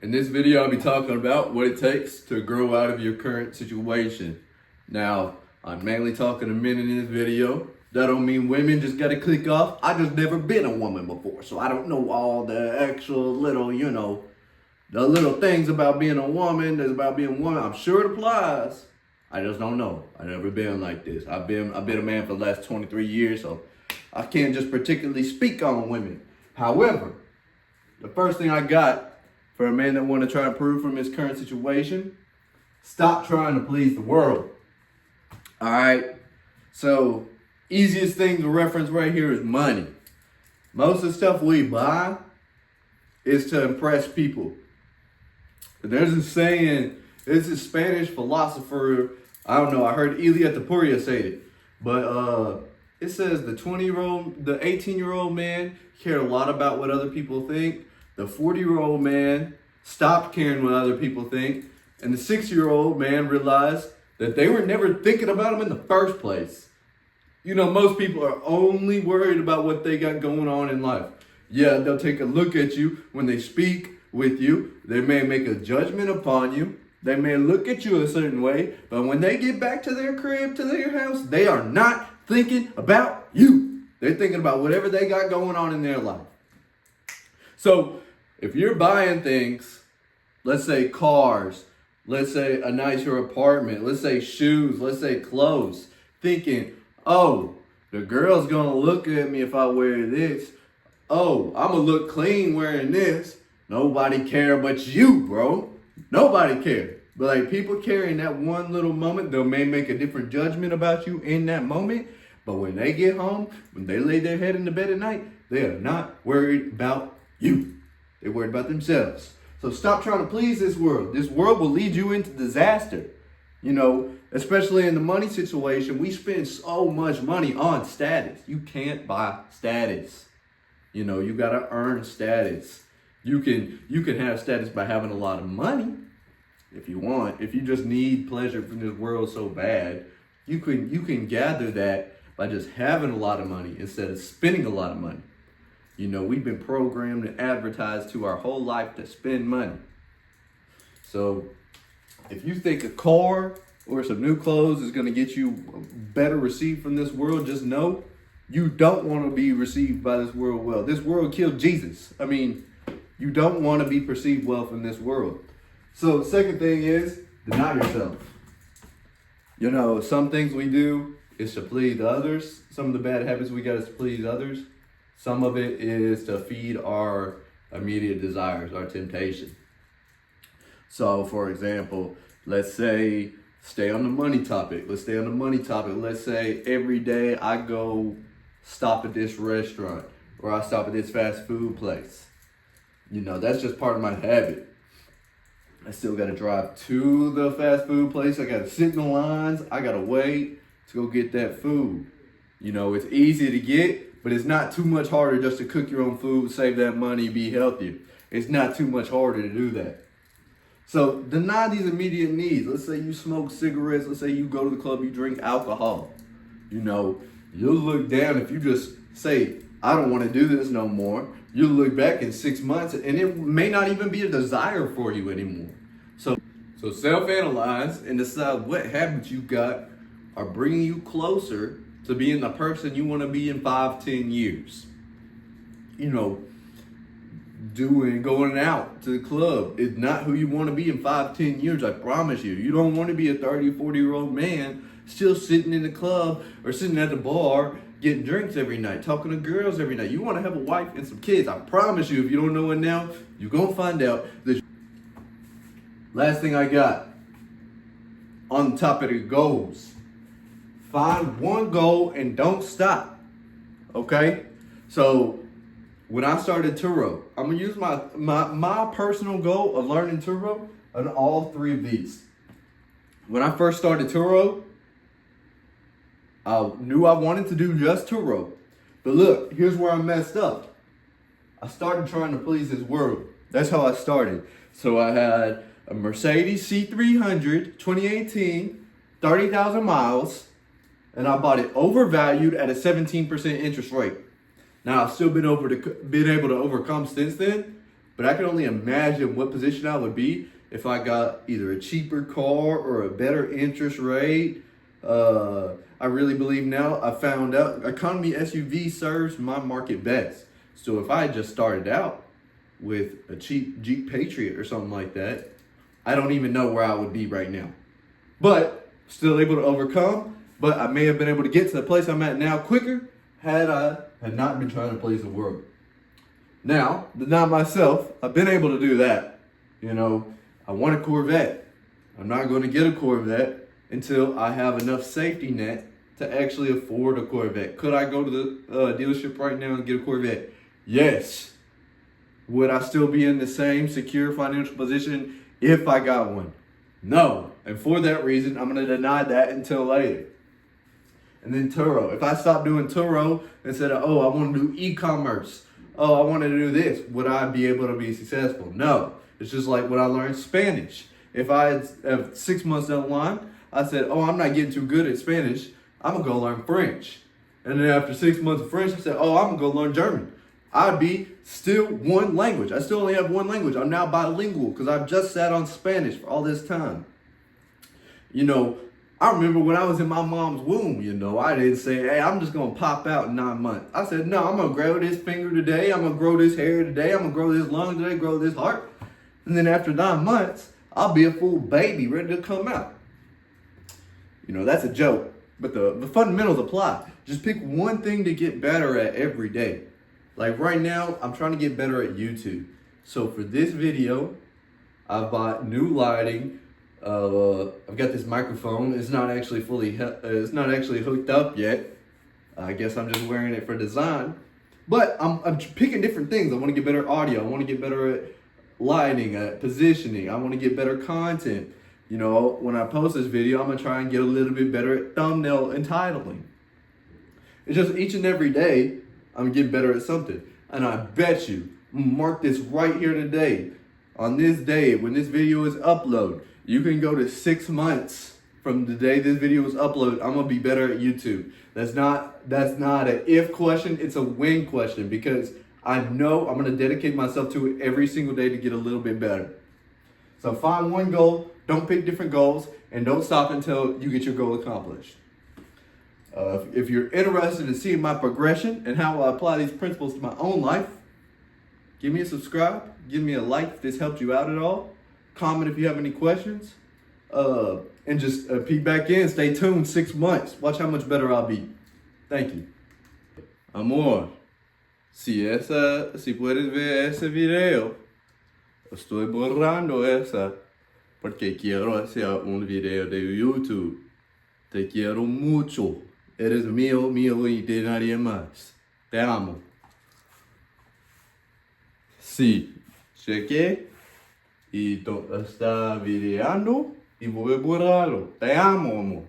In this video, I'll be talking about what it takes to grow out of your current situation. Now, I'm mainly talking to men in this video. That don't mean women just gotta click off. I just never been a woman before, so I don't know all the actual little, the little things about being a woman, that's about being a woman. I'm sure it applies. I just don't know. I've never been like this. I've been a man for the last 23 years, so I can't just particularly speak on women. However, the first thing I got for a man that want to try to improve from his current situation, stop trying to please the world. All right? So, easiest thing to reference right here is money. Most of the stuff we buy is to impress people. There's a saying, it's a Spanish philosopher, I don't know, I heard Elia Tapuria say it, but it says the 18-year-old man cared a lot about what other people think. The 40-year-old man stopped caring what other people think. And the 6-year-old man realized that they were never thinking about him in the first place. Most people are only worried about what they got going on in life. Yeah, they'll take a look at you when they speak with you. They may make a judgment upon you. They may look at you a certain way. But when they get back to their crib, to their house, they are not thinking about you. They're thinking about whatever they got going on in their life. So, if you're buying things, let's say cars, let's say a nicer apartment, let's say shoes, let's say clothes, thinking, oh, the girl's gonna look at me if I wear this. Oh, I'm gonna look clean wearing this. Nobody care but you, bro. Nobody care. But people care in that one little moment. They may make a different judgment about you in that moment. But when they get home, when they lay their head in the bed at night, they are not worried about you. They're worried about themselves. So stop trying to please this world. This world will lead you into disaster. Especially in the money situation, we spend so much money on status. You can't buy status. You gotta earn status. You can have status by having a lot of money if you want. If you just need pleasure from this world so bad, you can gather that by just having a lot of money instead of spending a lot of money. We've been programmed and advertised to our whole life to spend money. So if you think a car or some new clothes is going to get you better received from this world, just know you don't want to be received by this world well. This world killed Jesus. You don't want to be perceived well from this world. So the second thing is deny yourself. Some things we do is to please others. Some of the bad habits we got is to please others. Some of it is to feed our immediate desires, our temptation. So, for example, let's say, stay on the money topic. Let's stay on the money topic. Let's say every day I go stop at this restaurant or I stop at this fast food place. That's just part of my habit. I still got to drive to the fast food place. I got to sit in the lines. I got to wait to go get that food. It's easy to get, but it's not too much harder just to cook your own food, save that money, be healthier. It's not too much harder to do that. So deny these immediate needs. Let's say you smoke cigarettes. Let's say you go to the club, you drink alcohol. You'll look down if you just say, I don't want to do this no more. You'll look back in 6 months and it may not even be a desire for you anymore. So self-analyze and decide what habits you got are bringing you closer to being the person you want to be in 5-10 years. Going out to the club is not who you want to be in 5-10 years, I promise you. You don't want to be a 30 or 40-year-old man still sitting in the club or sitting at the bar getting drinks every night, talking to girls every night. You want to have a wife and some kids. I promise you, if you don't know it now, you're going to find out. Last thing I got on the topic of goals. Find one goal and don't stop. Okay? So when I started Turo, I'm going to use my personal goal of learning Turo on all three of these. When I first started Turo, I knew I wanted to do just Turo. But look, here's where I messed up. I started trying to please this world. That's how I started. So I had a Mercedes C300, 2018, 30,000 miles, and I bought it overvalued at a 17% interest rate. Now, I've still been able to overcome since then, but I can only imagine what position I would be if I got either a cheaper car or a better interest rate. I really believe now I found out economy SUV serves my market best. So if I had just started out with a cheap Jeep Patriot or something like that, I don't even know where I would be right now. But still able to overcome. But I may have been able to get to the place I'm at now quicker had I not been trying to please the world. Now, not myself, I've been able to do that. You know, I want a Corvette. I'm not going to get a Corvette until I have enough safety net to actually afford a Corvette. Could I go to the dealership right now and get a Corvette? Yes. Would I still be in the same secure financial position if I got one? No. And for that reason, I'm going to deny that until later. And then Turo. If I stop doing Turo and said, oh, I want to do e-commerce. Oh, I want to do this. Would I be able to be successful? No. It's just like when I learned Spanish. If I had 6 months down the line, I said, oh, I'm not getting too good at Spanish. I'm going to go learn French. And then after 6 months of French, I said, oh, I'm going to go learn German. I'd be still one language. I still only have one language. I'm now bilingual because I've just sat on Spanish for all this time. You know, I remember when I was in my mom's womb, you know, I didn't say, hey, I'm just going to pop out in 9 months. I said, no, I'm going to grow this finger today. I'm going to grow this hair today. I'm going to grow this lung today, grow this heart. And then after 9 months, I'll be a full baby ready to come out. You know, that's a joke, but the fundamentals apply. Just pick one thing to get better at every day. Like right now, I'm trying to get better at YouTube. So for this video, I've bought new lighting. I've got this microphone. It's not actually it's not actually hooked up yet. I guess I'm just wearing it for design. But I'm picking different things. I want to get better audio. I want to get better at lighting, at positioning. I want to get better content. You know, when I post this video, I'm going to try and get a little bit better at thumbnail and titling. It's just each and every day, I'm getting better at something. And I bet you, mark this right here today. On this day, when this video is uploaded, you can go to 6 months from the day this video is uploaded. I'm going to be better at YouTube. That's not an if question. It's a when question because I know I'm going to dedicate myself to it every single day to get a little bit better. So find one goal, don't pick different goals, and don't stop until you get your goal accomplished. If you're interested in seeing my progression and how I apply these principles to my own life, give me a subscribe, give me a like if this helped you out at all, comment if you have any questions, and just peek back in, stay tuned, 6 months, watch how much better I'll be. Thank you. Amor, si puedes ver ese video, estoy borrando esa porque quiero hacer un video de YouTube. Te quiero mucho. Eres mío y de nadie más. Te amo. Sí, chequé y está videando y voy a borrarlo. Te amo, amor.